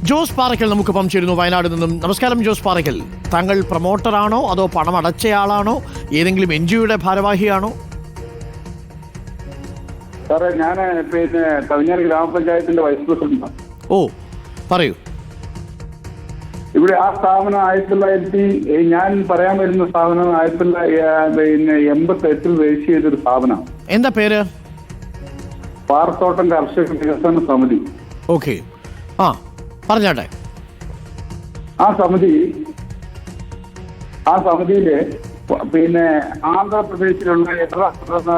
ജോസ് പാറയ്ക്കൽ നമുക്കൊപ്പം ചേരുന്നു വയനാട് നിന്നും. നമസ്കാരം ജോസ് പാറയ്ക്കൽ. താങ്കൾ പ്രൊമോട്ടറാണോ അതോ പണം അടച്ചയാളാണോ? ഏതെങ്കിലും NGOയുടെ ഭാരവാഹിയാണോ? സാറേ, ഞാൻ കവിഞ്ഞാറ് ഗ്രാമപഞ്ചായത്തിന്റെ വൈസ് പ്രസിഡന്റാണ്. ഓ, പറയൂ. ഇവിടെ ആ സ്ഥാപനം ഞാൻ പറയാൻ വരുന്ന സ്ഥാപനം 1988 രജിസ്റ്റർ ചെയ്തൊരു സ്ഥാപനമാണ്. എന്താ പേര്? പാറത്തോട്ടം കർഷക വികസന സമിതി. ഓക്കെ, ആ പറഞ്ഞാട്ടെ. ആ സമിതിയില് ആന്ധ്രാപ്രദേശിലുള്ള എത്ര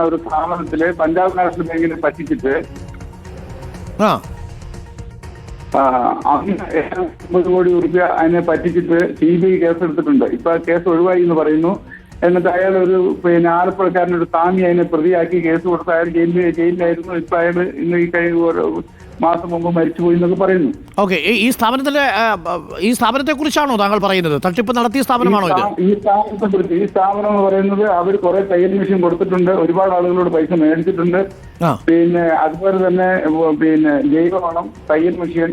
ഒരു സ്ഥാപനത്തില് പഞ്ചാബ് നാഷണൽ ബാങ്കിനെ പറ്റിച്ചിട്ട് 50 കോടി രൂപ അതിനെ പറ്റിച്ചിട്ട് CBI കേസെടുത്തിട്ടുണ്ട്. ഇപ്പൊ കേസ് ഒഴിവായി എന്ന് പറയുന്നു. എന്നിട്ട് അയാൾ ഒരു ആലപ്പുഴക്കാരനൊരു സ്വാമി അതിനെ പ്രതിയാക്കി കേസ് കൊടുത്ത് അയാൾ ജയിലിലായിരുന്നു. ഇപ്പൊ അയാൾ ഇന്ന് ഈ കഴിഞ്ഞ മാസം മുമ്പ് മരിച്ചുപോയി എന്നൊക്കെ പറയുന്നു. ഓക്കെ, ഈ സ്ഥാപനത്തെ കുറിച്ചാണോ താങ്കൾ പറയുന്നത്? തട്ടിപ്പ് നടത്തിയ സ്ഥാപനമാണോ ഇത്? ഈ സ്ഥാപനം എന്ന് പറയുന്നത് അവർ കുറെ തയ്യൽ മെഷീൻ കൊടുത്തിട്ടുണ്ട്, ഒരുപാട് ആളുകളോട് പൈസ മേടിച്ചിട്ടുണ്ട്. അതുപോലെ തന്നെ ജൈവവളം, തയ്യൽ മെഷീൻ.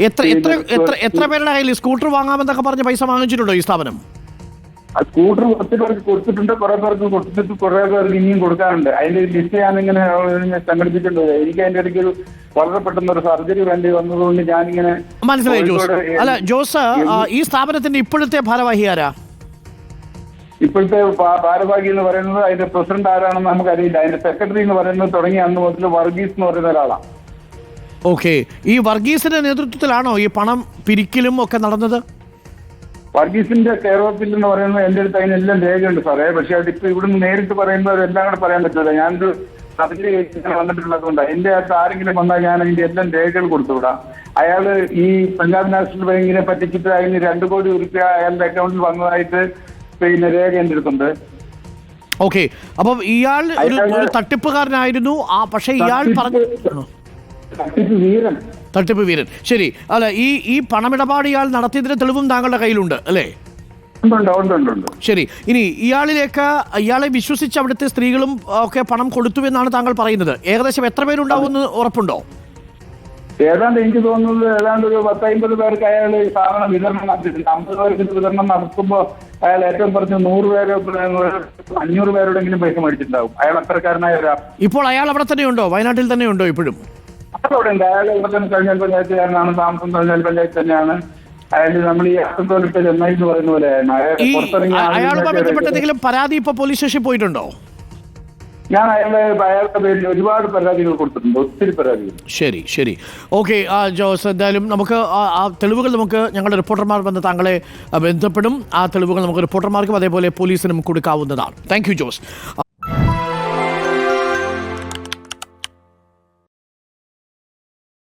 എത്ര പേരുടെ കയ്യിൽ സ്കൂട്ടർ വാങ്ങാമെന്നൊക്കെ പറഞ്ഞ് പൈസ വാങ്ങിച്ചിട്ടുണ്ടോ ഈ സ്ഥാപനം? സ്കൂട്ടർ കുറച്ച് പേർക്ക് കൊടുത്തിട്ടുണ്ട്, കുറെ പേർക്ക് കൊടുത്തിട്ട് കുറെ പേർക്ക് ഇനിയും കൊടുക്കാറുണ്ട്. അതിന്റെ ലിസ്റ്റ് ഞാനിങ്ങനെ സംഘടിപ്പിച്ചിട്ടുണ്ട്. എനിക്ക് അതിന്റെ ഇടയ്ക്ക് ഒരു വളരെ പെട്ടെന്ന് ഒരു സർജറി വേണ്ടി വന്നതുകൊണ്ട് ഞാനിങ്ങനെ മനസ്സിലായി ജോസ്. അല്ല ജോസ്, ഈ സ്ഥാപനത്തിന്റെ ഇപ്പോഴത്തെ ഭാരവാഹി ആരാ? ഇപ്പോഴത്തെ ഭാരവാഹി എന്ന് പറയുന്നത് അതിന്റെ പ്രസിഡന്റ് ആരാണെന്ന് നമുക്കറിയില്ല. അതിന്റെ സെക്രട്ടറി എന്ന് പറയുന്നത് തുടങ്ങി അന്ന് മുതൽ വർഗീസ് എന്ന് പറയുന്ന ഒരാളാണ്. ഓക്കെ, ഈ വർഗീസിന്റെ നേതൃത്വത്തിലാണോ ഈ പണം പിരിക്കലും ഒക്കെ നടന്നത്? വർഗീസിന്റെ കെയർ ഓഫിൽ എന്ന് പറയുന്നത് എന്റെ അടുത്ത് അതിനെല്ലാം രേഖയുണ്ട് സാറേ. പക്ഷെ അതിപ്പോ ഇവിടുന്ന് നേരിട്ട് പറയുമ്പോൾ എല്ലാം കൂടെ പറയാൻ പറ്റില്ല. ഞാനൊരു സർജറി വന്നിട്ടുള്ളതുകൊണ്ട് എന്റെ അടുത്ത് ആരെങ്കിലും വന്നാൽ ഞാൻ അതിന്റെ എല്ലാം രേഖകൾ കൊടുത്തുവിടാം. അയാള് ഈ പഞ്ചാബ് നാഷണൽ ബാങ്കിനെ പറ്റിച്ചിട്ട് അതിന് 2 കോടി രൂപ അയാളുടെ അക്കൗണ്ടിൽ വന്നതായിട്ട് രേഖ എന്റെ അടുത്തുണ്ട്. ഓക്കെ, അപ്പം ഇയാൾ ഒരു തട്ടിപ്പുകാരനായിരുന്നു. പക്ഷെ ഇയാൾ പറഞ്ഞു തട്ടിപ്പ് വീരൻ. ശരി, അല്ല ഈ പണമിടപാട് ഇയാൾ നടത്തിയതിന്റെ തെളിവും താങ്കളുടെ കയ്യിലുണ്ട് അല്ലേ? ശരി, ഇനി ഇയാളെ വിശ്വസിച്ച് അവിടുത്തെ സ്ത്രീകളും ഒക്കെ പണം കൊടുത്തു എന്നാണ് താങ്കൾ പറയുന്നത്. ഏകദേശം എത്ര പേരുണ്ടാവുമെന്ന് ഉറപ്പുണ്ടോ? ഏതാണ്ട് എനിക്ക് തോന്നുന്നത് ഏതാണ്ട് ഒരു 10-50 പേർക്ക് അയാൾ ഈ സാധനം വിതരണം നടത്തിയിട്ടുണ്ട്. 50 പേർക്ക് വിതരണം നടത്തുമ്പോൾ അയാൾ ഏറ്റവും കുറച്ച് 100 പേരോ 500 പേരോടെങ്കിലും പൈസ മേടിച്ചിട്ടുണ്ടാവും. അയാൾ അത്രക്കാരനായ ഒരാൾ. ഇപ്പോൾ അയാൾ അവിടെ തന്നെയുണ്ടോ? വയനാട്ടിൽ തന്നെയുണ്ടോ ഇപ്പോഴും? അവിടെ ഉണ്ട്. അയാൾ ഇവിടെ തന്നെ കഴിഞ്ഞാൽ പഞ്ചായത്തുകാരനാണ്. താമസം കഴിഞ്ഞാൽ പഞ്ചായത്ത് തന്നെയാണ്. അയാൾ നമ്മൾ ഈ അസംബ്ലിട്ട് ചെന്നൈ എന്ന് പറയുന്ന പോലെയാണ്. അയാളുമായി ബന്ധപ്പെട്ട എന്തെങ്കിലും പരാതി ഇപ്പൊ പോലീസ് സ്റ്റേഷനിൽ പോയിട്ടുണ്ടോ? ഞാൻ അയാളുടെ പേരിൽ ഒരുപാട് പരാതികൾ കൊടുത്തിട്ടുണ്ട്, ഒത്തിരി പരാതികൾ. ശരി ശരി, ഓക്കെ ജോസ്. എന്തായാലും നമുക്ക് ആ തെളിവുകൾ ഞങ്ങളുടെ റിപ്പോർട്ടർമാർ വന്ന് താങ്കളെ ബന്ധപ്പെടും. ആ തെളിവുകൾ നമുക്ക് റിപ്പോർട്ടർമാർക്കും അതേപോലെ പോലീസിനും കൊടുക്കാവുന്നതാണ്. Thank you Jose.